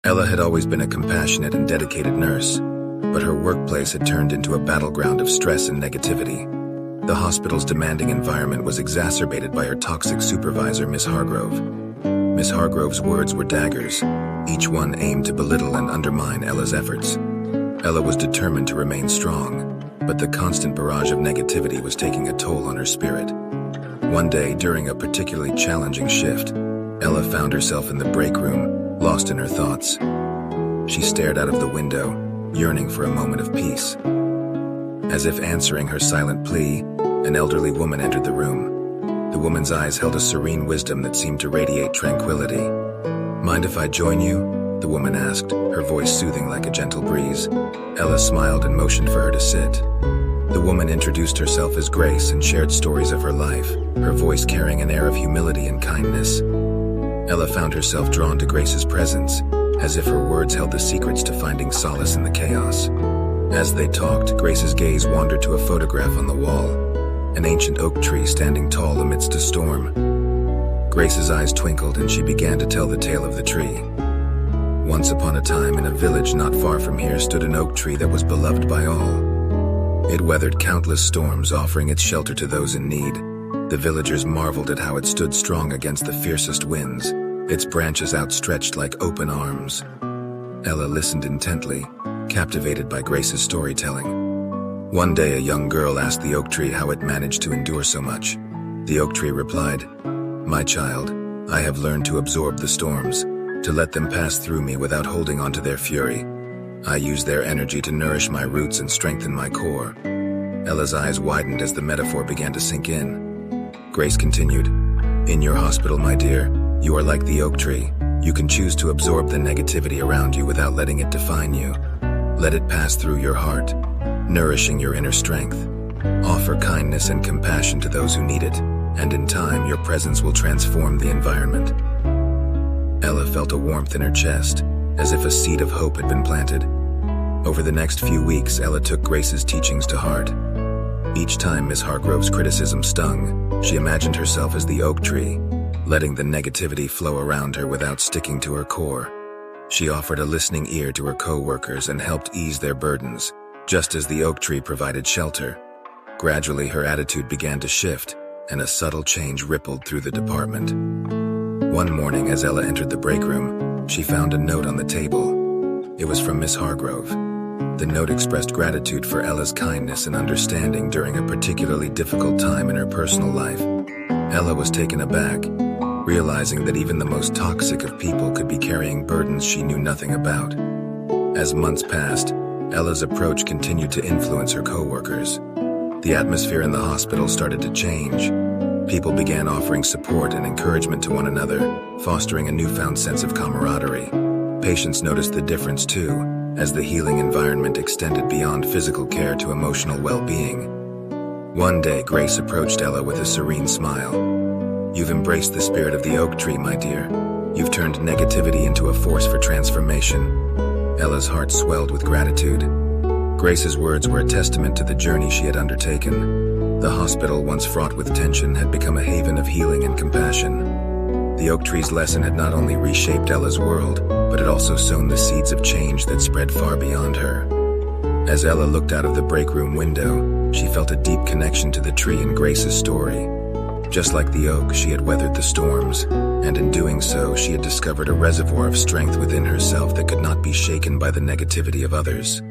Ella had always been a compassionate and dedicated nurse, but her workplace had turned into a battleground of stress and negativity. The hospital's demanding environment was exacerbated by her toxic supervisor, Miss Hargrove. Miss Hargrove's words were daggers, each one aimed to belittle and undermine Ella's efforts. Ella was determined to remain strong, but the constant barrage of negativity was taking a toll on her spirit. One day, during a particularly challenging shift, Ella found herself in the break room, lost in her thoughts. She stared out of the window, yearning for a moment of peace. As if answering her silent plea, an elderly woman entered the room. The woman's eyes held a serene wisdom that seemed to radiate tranquility. "Mind if I join you?" the woman asked, her voice soothing like a gentle breeze. Ella smiled and motioned for her to sit. The woman introduced herself as Grace and shared stories of her life, her voice carrying an air of humility and kindness. Ella found herself drawn to Grace's presence, as if her words held the secrets to finding solace in the chaos. As they talked, Grace's gaze wandered to a photograph on the wall, an ancient oak tree standing tall amidst a storm. Grace's eyes twinkled and she began to tell the tale of the tree. Once upon a time, in a village not far from here, stood an oak tree that was beloved by all. It weathered countless storms, offering its shelter to those in need. The villagers marveled at how it stood strong against the fiercest winds, its branches outstretched like open arms. Ella listened intently, captivated by Grace's storytelling. One day, a young girl asked the oak tree how it managed to endure so much. The oak tree replied, "My child, I have learned to absorb the storms, to let them pass through me without holding on to their fury. I use their energy to nourish my roots and strengthen my core." Ella's eyes widened as the metaphor began to sink in. Grace continued, "In your hospital, my dear, you are like the oak tree. You can choose to absorb the negativity around you without letting it define you. Let it pass through your heart, nourishing your inner strength. Offer kindness and compassion to those who need it, and in time your presence will transform the environment." Ella felt a warmth in her chest, as if a seed of hope had been planted. Over the next few weeks, Ella took Grace's teachings to heart. Each time Miss Hargrove's criticism stung, she imagined herself as the oak tree, letting the negativity flow around her without sticking to her core. She offered a listening ear to her co-workers and helped ease their burdens, just as the oak tree provided shelter. Gradually, her attitude began to shift, and a subtle change rippled through the department. One morning, as Ella entered the break room, she found a note on the table. It was from Miss Hargrove. The note expressed gratitude for Ella's kindness and understanding during a particularly difficult time in her personal life. Ella was taken aback, realizing that even the most toxic of people could be carrying burdens she knew nothing about. As months passed, Ella's approach continued to influence her co-workers. The atmosphere in the hospital started to change. People began offering support and encouragement to one another, fostering a newfound sense of camaraderie. Patients noticed the difference too, as the healing environment extended beyond physical care to emotional well-being. One day, Grace approached Ella with a serene smile. "You've embraced the spirit of the oak tree, my dear. You've turned negativity into a force for transformation." Ella's heart swelled with gratitude. Grace's words were a testament to the journey she had undertaken. The hospital, once fraught with tension, had become a haven of healing and compassion. The oak tree's lesson had not only reshaped Ella's world, but had also sown the seeds of change that spread far beyond her. As Ella looked out of the break room window, she felt a deep connection to the tree in Grace's story. Just like the oak, she had weathered the storms, and in doing so, she had discovered a reservoir of strength within herself that could not be shaken by the negativity of others.